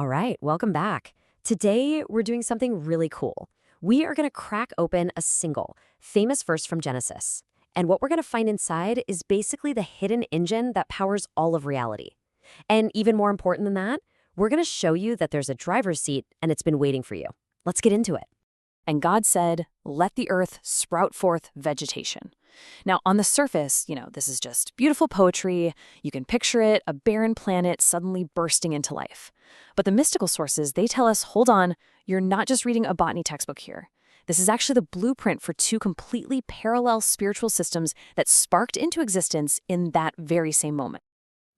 All right, welcome back. Today, we're doing something really cool. We are going to crack open a single, famous verse from Genesis. And what we're going to find inside is basically the hidden engine that powers all of reality. And even more important than that, we're going to show you that there's a driver's seat and it's been waiting for you. Let's get into it. And God said, "Let the earth sprout forth vegetation." Now, on the surface, this is just beautiful poetry. You can picture it, a barren planet suddenly bursting into life. But the mystical sources, they tell us, hold on, you're not just reading a botany textbook here. This is actually the blueprint for two completely parallel spiritual systems that sparked into existence in that very same moment.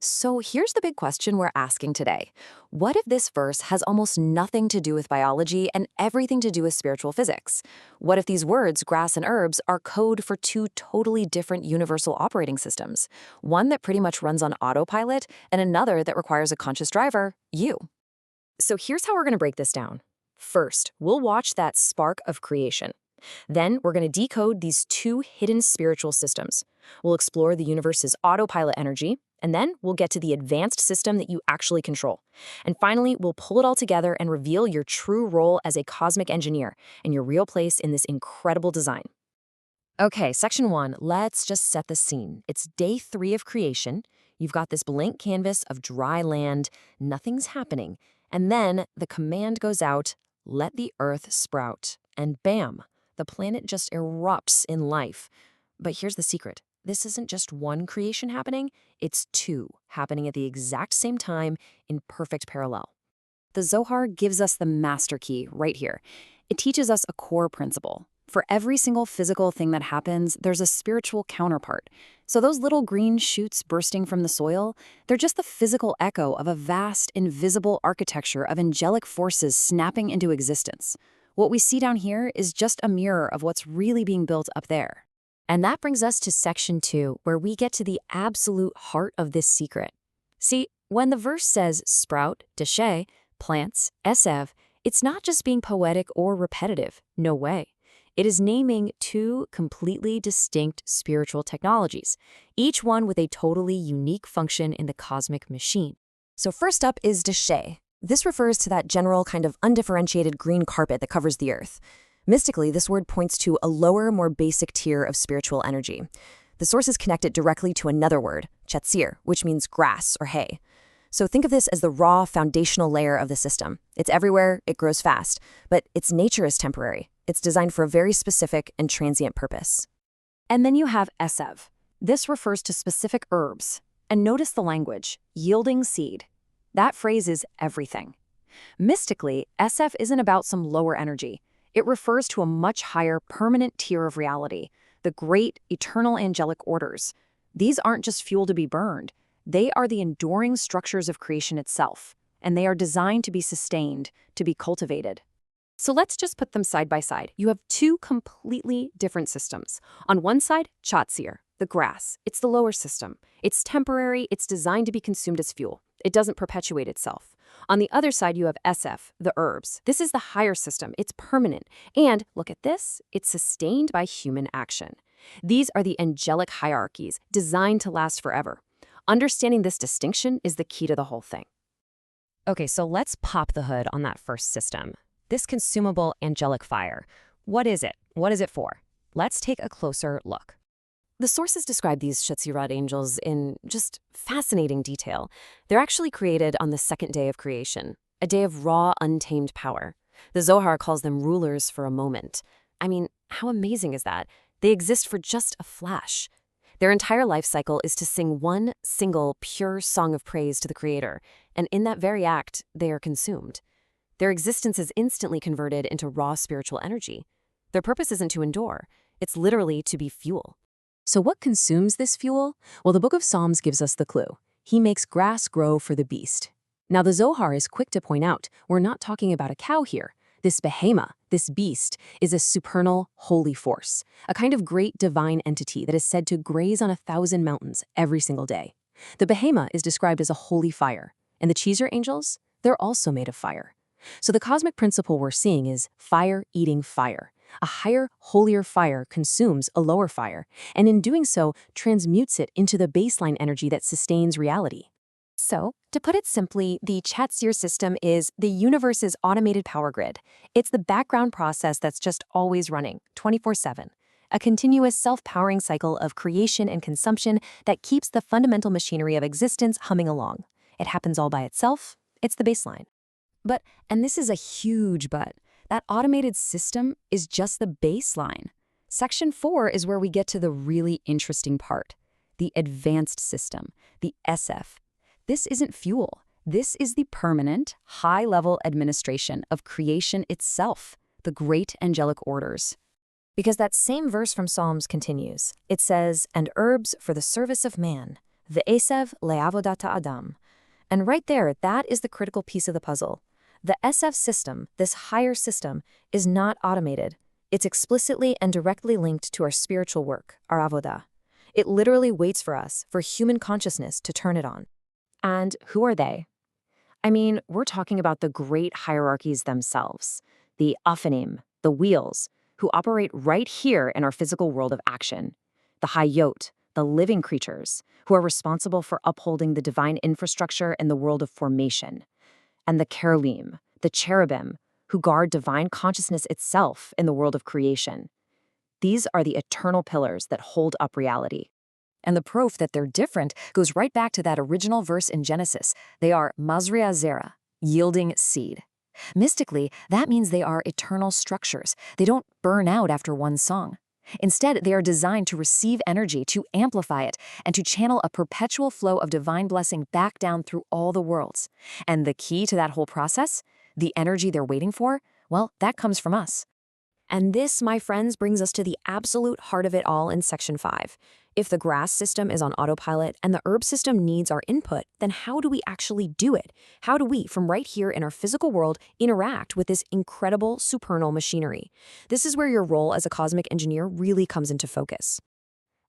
So here's the big question we're asking today. What if this verse has almost nothing to do with biology and everything to do with spiritual physics? What if these words, grass and herbs, are code for two totally different universal operating systems? One that pretty much runs on autopilot and another that requires a conscious driver, you. So here's how we're going to break this down. First, we'll watch that spark of creation. Then we're going to decode these two hidden spiritual systems. We'll explore the universe's autopilot energy, and then we'll get to the advanced system that you actually control. And finally, we'll pull it all together and reveal your true role as a cosmic engineer and your real place in this incredible design. Okay, section 1, let's just set the scene. It's day 3 of creation. You've got this blank canvas of dry land, nothing's happening. And then the command goes out, let the earth sprout. And bam, the planet just erupts in life. But here's the secret. This isn't just one creation happening, it's two happening at the exact same time in perfect parallel. The Zohar gives us the master key right here. It teaches us a core principle. For every single physical thing that happens, there's a spiritual counterpart. So those little green shoots bursting from the soil, they're just the physical echo of a vast, invisible architecture of angelic forces snapping into existence. What we see down here is just a mirror of what's really being built up there. And that brings us to section 2, where we get to the absolute heart of this secret. See, when the verse says sprout, Deshe, plants, esev, it's not just being poetic or repetitive. No way. It is naming two completely distinct spiritual technologies, each one with a totally unique function in the cosmic machine. So first up is Deshe. This refers to that general kind of undifferentiated green carpet that covers the earth. Mystically, this word points to a lower, more basic tier of spiritual energy. The sources connect it directly to another word, chatzir, which means grass or hay. So think of this as the raw, foundational layer of the system. It's everywhere, it grows fast, but its nature is temporary. It's designed for a very specific and transient purpose. And then you have esev. This refers to specific herbs. And notice the language, yielding seed. That phrase is everything. Mystically, esev isn't about some lower energy. It refers to a much higher, permanent tier of reality, the great, eternal angelic orders. These aren't just fuel to be burned. They are the enduring structures of creation itself, and they are designed to be sustained, to be cultivated. So let's just put them side by side. You have two completely different systems. On one side, chatzir, the grass. It's the lower system. It's temporary. It's designed to be consumed as fuel. It doesn't perpetuate itself. On the other side, you have esef, the herbs. This is the higher system. It's permanent. And look at this. It's sustained by human action. These are the angelic hierarchies designed to last forever. Understanding this distinction is the key to the whole thing. Okay, so let's pop the hood on that first system. This consumable angelic fire. What is it? What is it for? Let's take a closer look. The sources describe these Shetzirat angels in just fascinating detail. They're actually created on the second day of creation, a day of raw, untamed power. The Zohar calls them rulers for a moment. I mean, how amazing is that? They exist for just a flash. Their entire life cycle is to sing one single, pure song of praise to the Creator, and in that very act, they are consumed. Their existence is instantly converted into raw spiritual energy. Their purpose isn't to endure. It's literally to be fuel. So what consumes this fuel? Well, the book of Psalms gives us the clue. He makes grass grow for the beast. Now, the Zohar is quick to point out, we're not talking about a cow here. This behemoth, this beast, is a supernal, holy force, a kind of great divine entity that is said to graze on 1,000 mountains every single day. The behemoth is described as a holy fire, and the Cheezer angels, they're also made of fire. So the cosmic principle we're seeing is fire eating fire. A higher, holier fire consumes a lower fire, and in doing so, transmutes it into the baseline energy that sustains reality. So, to put it simply, the Chatzir system is the universe's automated power grid. It's the background process that's just always running, 24/7. A continuous self-powering cycle of creation and consumption that keeps the fundamental machinery of existence humming along. It happens all by itself. It's the baseline. But, and this is a huge but, that automated system is just the baseline. Section 4 is where we get to the really interesting part, the advanced system, the SF. This isn't fuel. This is the permanent, high-level administration of creation itself, the great angelic orders. Because that same verse from Psalms continues. It says, "And herbs for the service of man, the Esav le'avodat Adam." And right there, that is the critical piece of the puzzle. The SF system, this higher system, is not automated. It's explicitly and directly linked to our spiritual work, our avodah. It literally waits for us, for human consciousness to turn it on. And who are they? I mean, we're talking about the great hierarchies themselves, the Aphanim, the wheels, who operate right here in our physical world of action, the Hayot, the living creatures, who are responsible for upholding the divine infrastructure in the world of formation, and the Kerulim, the cherubim, who guard divine consciousness itself in the world of creation. These are the eternal pillars that hold up reality. And the proof that they're different goes right back to that original verse in Genesis. They are Mazria Zera, yielding seed. Mystically, that means they are eternal structures. They don't burn out after one song. Instead, they are designed to receive energy, to amplify it, and to channel a perpetual flow of divine blessing back down through all the worlds. And the key to that whole process, the energy they're waiting for, well, that comes from us. And this, my friends, brings us to the absolute heart of it all in Section 5. If the grass system is on autopilot and the herb system needs our input, then how do we actually do it? How do we, from right here in our physical world, interact with this incredible supernal machinery? This is where your role as a cosmic engineer really comes into focus.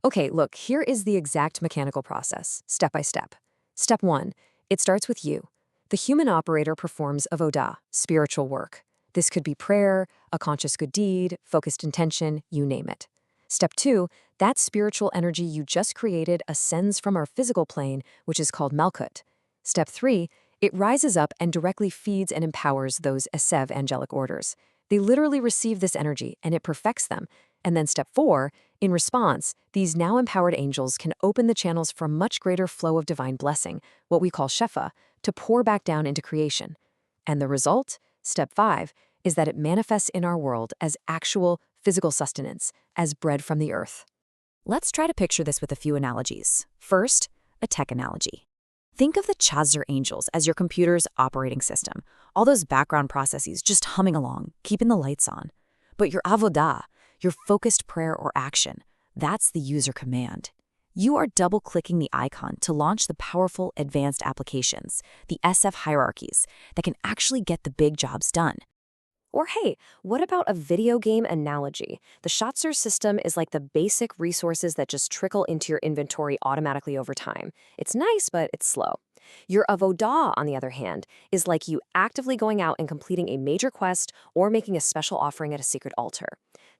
Okay, look, here is the exact mechanical process, step by step. Step 1, it starts with you. The human operator performs avodah, spiritual work. This could be prayer, a conscious good deed, focused intention, you name it. Step 2, that spiritual energy you just created ascends from our physical plane, which is called Malkut. Step 3, it rises up and directly feeds and empowers those Esev angelic orders. They literally receive this energy and it perfects them. And then step 4, in response, these now empowered angels can open the channels for a much greater flow of divine blessing, what we call Shefa, to pour back down into creation. And the result? Step 5 is that it manifests in our world as actual physical sustenance, as bread from the earth. Let's try to picture this with a few analogies. First, a tech analogy. Think of the Chatzir angels as your computer's operating system, all those background processes just humming along, keeping the lights on. But your avodah, your focused prayer or action, that's the user command. You are double-clicking the icon to launch the powerful advanced applications, the SF hierarchies, that can actually get the big jobs done. Or hey, what about a video game analogy? The Chatzir system is like the basic resources that just trickle into your inventory automatically over time. It's nice, but it's slow. Your avodah, on the other hand, is like you actively going out and completing a major quest or making a special offering at a secret altar.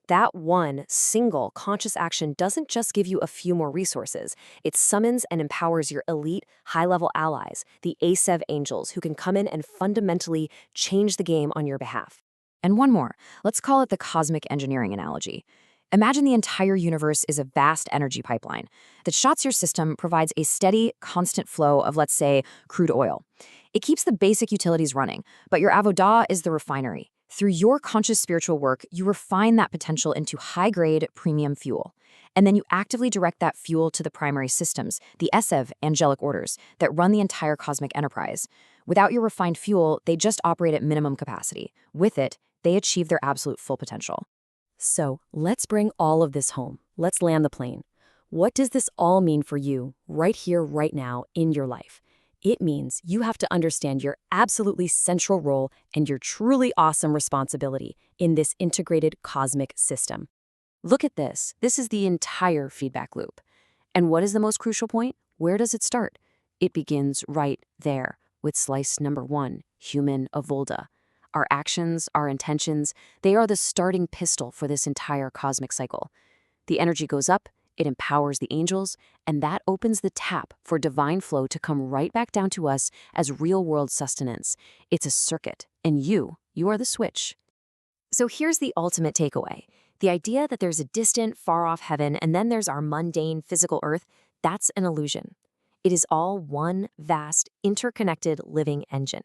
That one single conscious action doesn't just give you a few more resources. It summons and empowers your elite, high-level allies, the Esev angels, who can come in and fundamentally change the game on your behalf. And one more, let's call it the cosmic engineering analogy. Imagine the entire universe is a vast energy pipeline. The Chatzir system provides a steady, constant flow of, let's say, crude oil. It keeps the basic utilities running, but your avodah is the refinery. Through your conscious spiritual work, you refine that potential into high-grade premium fuel. And then you actively direct that fuel to the primary systems, the Esev angelic orders, that run the entire cosmic enterprise. Without your refined fuel, they just operate at minimum capacity. With it, they achieve their absolute full potential. So, let's bring all of this home. Let's land the plane. What does this all mean for you, right here, right now, in your life? It means you have to understand your absolutely central role and your truly awesome responsibility in this integrated cosmic system. Look at this. This is the entire feedback loop. And what is the most crucial point? Where does it start? It begins right there with slice number 1, human avodah. Our actions, our intentions, they are the starting pistol for this entire cosmic cycle. The energy goes up, it empowers the angels, and that opens the tap for divine flow to come right back down to us as real-world sustenance. It's a circuit, and you are the switch. So here's the ultimate takeaway. The idea that there's a distant, far-off heaven and then there's our mundane, physical earth, that's an illusion. It is all one vast, interconnected living engine.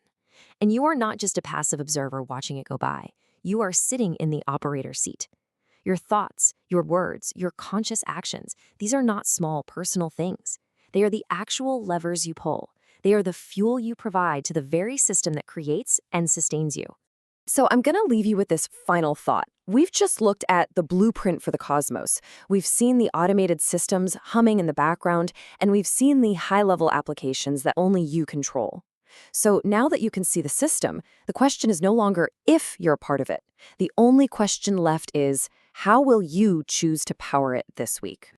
And you are not just a passive observer watching it go by. You are sitting in the operator's seat. Your thoughts, your words, your conscious actions, these are not small personal things. They are the actual levers you pull. They are the fuel you provide to the very system that creates and sustains you. So I'm going to leave you with this final thought. We've just looked at the blueprint for the cosmos. We've seen the automated systems humming in the background, and we've seen the high-level applications that only you control. So now that you can see the system, the question is no longer if you're a part of it. The only question left is, how will you choose to power it this week?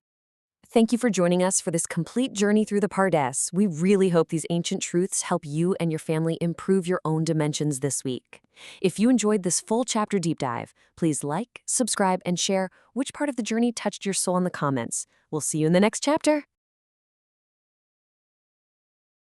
Thank you for joining us for this complete journey through the Pardes. We really hope these ancient truths help you and your family improve your own dimensions this week. If you enjoyed this full chapter deep dive, please like, subscribe, and share which part of the journey touched your soul in the comments. We'll see you in the next chapter.